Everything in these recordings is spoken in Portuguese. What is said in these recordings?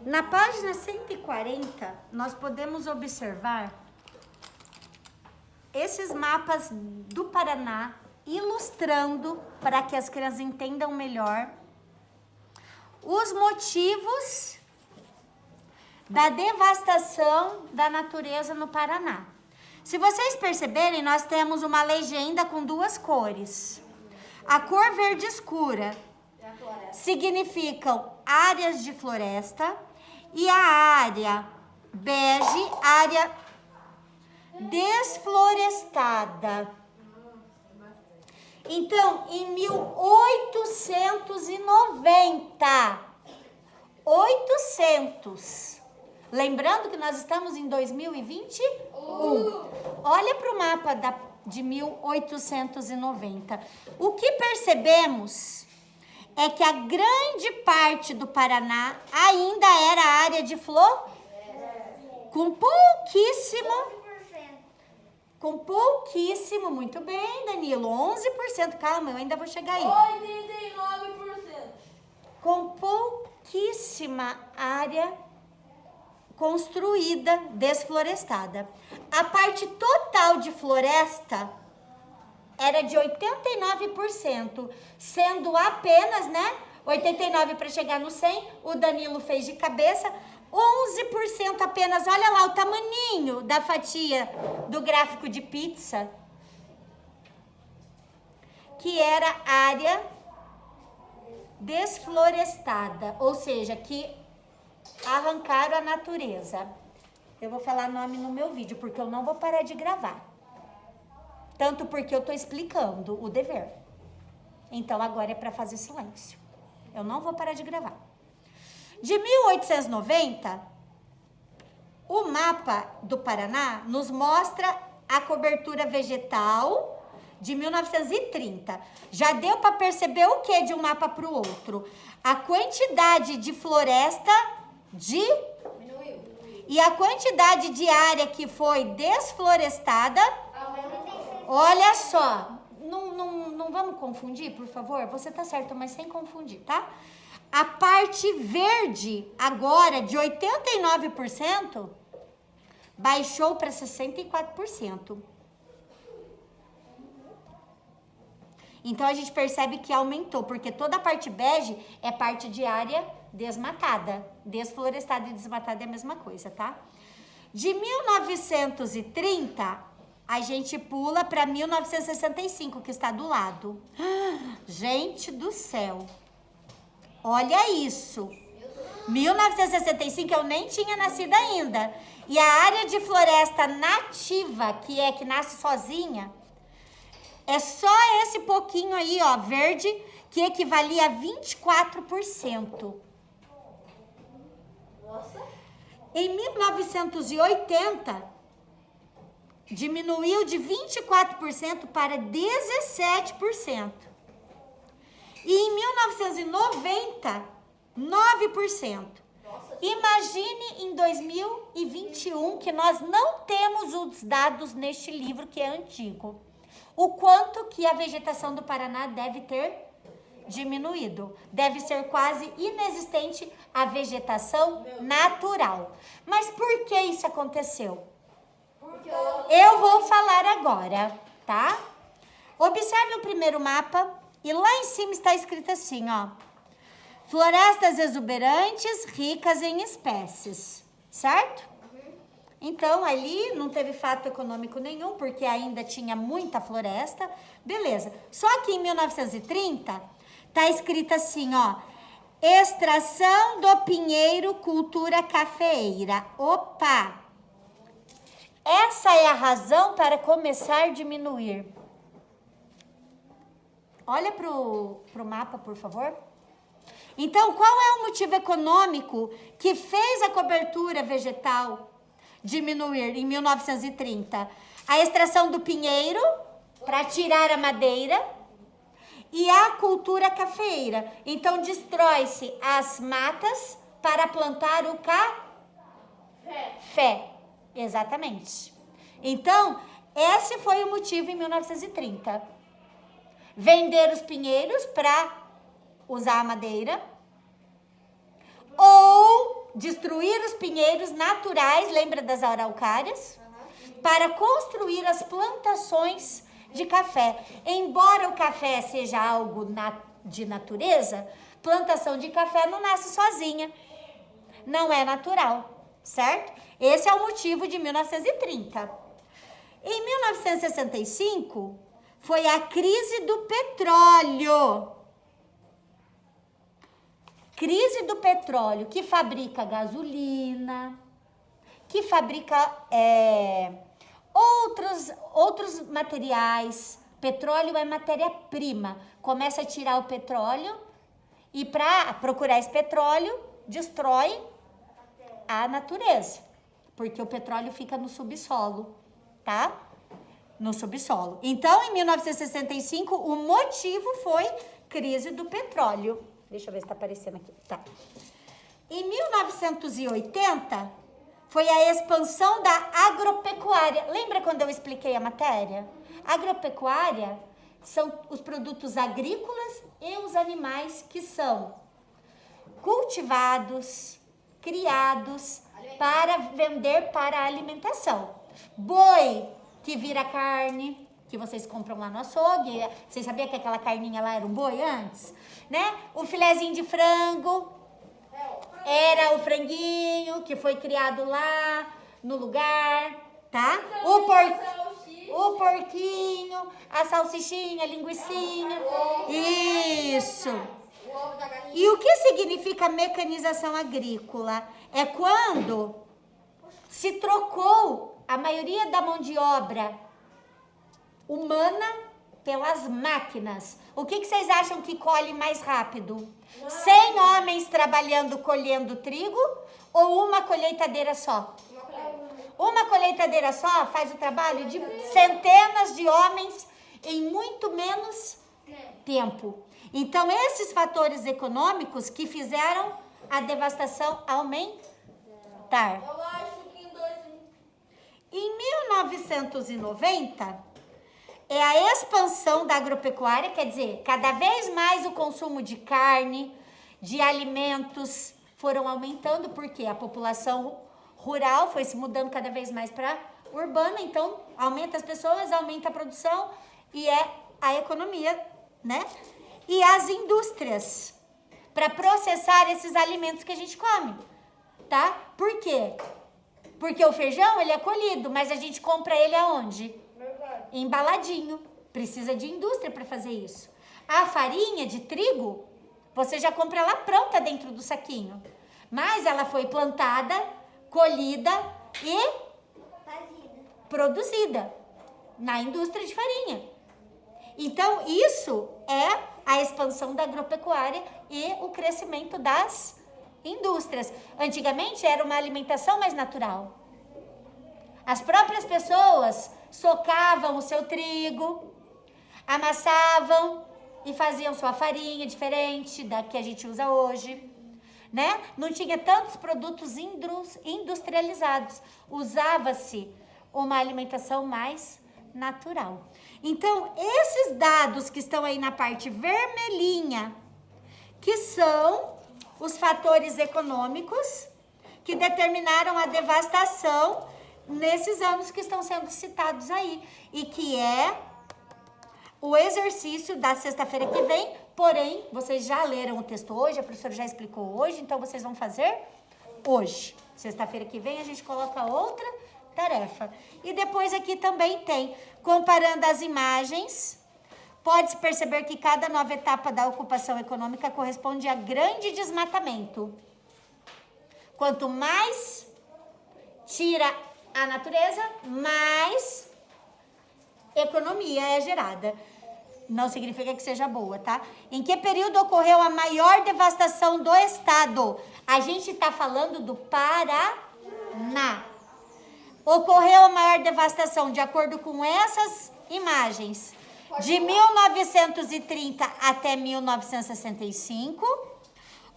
Na página 140, nós podemos observar esses mapas do Paraná, ilustrando, para que as crianças entendam melhor, os motivos da devastação da natureza no Paraná. Se vocês perceberem, nós temos uma legenda com duas cores. A cor verde escura significam áreas de floresta e a área bege, área desflorestada. Então, em 1890, 800. Lembrando que nós estamos em 2021. Olha para o mapa de 1890. O que percebemos é que a grande parte do Paraná ainda era área de flor, com pouquíssimo, muito bem, Danilo, 11%, calma, eu ainda vou chegar aí. 89%. Com pouquíssima área construída, desflorestada. A parte total de floresta era de 89%, sendo apenas, 89 para chegar no 100, o Danilo fez de cabeça, 11% apenas, olha lá o tamaninho da fatia do gráfico de pizza, que era área desflorestada, ou seja, que arrancaram a natureza. Eu vou falar nome no meu vídeo, porque eu não vou parar de gravar. Tanto porque eu estou explicando o dever. Então, agora é para fazer silêncio. Eu não vou parar de gravar. De 1890, o mapa do Paraná nos mostra a cobertura vegetal de 1930. Já deu para perceber o que de um mapa para o outro? A quantidade de floresta diminuiu. E a quantidade de área que foi desflorestada, olha só, não vamos confundir, por favor? Você tá certo, mas sem confundir, tá? A parte verde, agora, de 89%, baixou para 64%. Então, a gente percebe que aumentou, porque toda a parte bege é parte de área desmatada. Desflorestada e desmatada é a mesma coisa, tá? De 1930, a gente pula para 1965, que está do lado. Gente do céu! Olha isso! 1965 eu nem tinha nascido ainda. E a área de floresta nativa, que nasce sozinha, é só esse pouquinho aí, ó, verde, que equivalia a 24%. Nossa. Em 1980, diminuiu de 24% para 17%. E em 1990, 9%. Imagine em 2021, que nós não temos os dados neste livro que é antigo, o quanto que a vegetação do Paraná deve ter diminuído. Deve ser quase inexistente a vegetação natural. Mas por que isso aconteceu? Eu vou falar agora, tá? Observe o primeiro mapa e lá em cima está escrito assim, ó. Florestas exuberantes, ricas em espécies, certo? Então, ali não teve fato econômico nenhum, porque ainda tinha muita floresta. Beleza. Só que em 1930, tá escrito assim, ó. Extração do pinheiro, cultura cafeeira. Opa! Essa é a razão para começar a diminuir. Olha pro mapa, por favor. Então, qual é o motivo econômico que fez a cobertura vegetal diminuir em 1930? A extração do pinheiro para tirar a madeira e a cultura cafeeira. Então, destrói-se as matas para plantar o café. Exatamente. Então, esse foi o motivo em 1930. Vender os pinheiros para usar a madeira ou destruir os pinheiros naturais, lembra das araucárias? Para construir as plantações de café. Embora o café seja algo de natureza, plantação de café não nasce sozinha. Não é natural, certo? Esse é o motivo de 1930. Em 1965, foi a crise do petróleo. Crise do petróleo, que fabrica gasolina, que fabrica outros materiais. Petróleo é matéria-prima. Começa a tirar o petróleo e para procurar esse petróleo, destrói a natureza. Porque o petróleo fica no subsolo, tá? No subsolo. Então, em 1965, o motivo foi crise do petróleo. Deixa eu ver se está aparecendo aqui. Tá. Em 1980, foi a expansão da agropecuária. Lembra quando eu expliquei a matéria? Agropecuária são os produtos agrícolas e os animais que são cultivados, criados para vender para a alimentação. Boi, que vira carne, que vocês compram lá no açougue. Vocês sabiam que aquela carninha lá era um boi antes? Né? O filezinho de frango era o franguinho que foi criado lá no lugar, tá? O porquinho, a salsichinha, a linguicinha. Isso. E o que significa mecanização agrícola? É quando se trocou a maioria da mão de obra humana pelas máquinas. O que vocês acham que colhe mais rápido? 100 homens trabalhando, colhendo trigo ou uma colheitadeira só? Uma colheitadeira só faz o trabalho de centenas de homens em muito menos tempo. Então, esses fatores econômicos que fizeram a devastação aumentar. Eu acho que Em 1990, é a expansão da agropecuária, quer dizer, cada vez mais o consumo de carne, de alimentos foram aumentando, porque a população rural foi se mudando cada vez mais para urbana, então aumenta as pessoas, aumenta a produção e é a economia, né? E as indústrias para processar esses alimentos que a gente come, tá? Por quê? Porque o feijão, ele é colhido, mas a gente compra ele aonde? Embaladinho. Precisa de indústria para fazer isso. A farinha de trigo, você já compra ela pronta dentro do saquinho. Mas ela foi plantada, colhida e produzida na indústria de farinha. Então, isso é a expansão da agropecuária e o crescimento das indústrias. Antigamente era uma alimentação mais natural. As próprias pessoas socavam o seu trigo, amassavam e faziam sua farinha diferente da que a gente usa hoje, né? Não tinha tantos produtos industrializados. Usava-se uma alimentação mais natural. Então, esses dados que estão aí na parte vermelhinha, que são os fatores econômicos que determinaram a devastação nesses anos que estão sendo citados aí, e que é o exercício da sexta-feira que vem, porém, vocês já leram o texto hoje, a professora já explicou hoje, então vocês vão fazer hoje. Sexta-feira que vem a gente coloca outra tarefa. E depois aqui também tem, comparando as imagens, pode-se perceber que cada nova etapa da ocupação econômica corresponde a grande desmatamento. Quanto mais tira a natureza, mais economia é gerada. Não significa que seja boa, tá? Em que período ocorreu a maior devastação do estado? A gente está falando do Paraná. Ocorreu a maior devastação, de acordo com essas imagens, de 1930 até 1965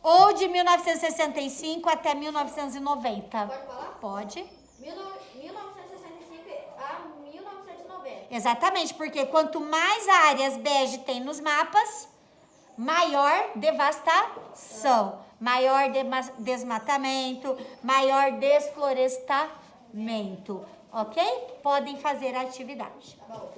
ou de 1965 até 1990? Pode falar? Pode. 1965 a 1990. Exatamente, porque quanto mais áreas bege tem nos mapas, maior devastação. maior desmatamento, maior desflorestamento, ok? Podem fazer a atividade. Tá bom.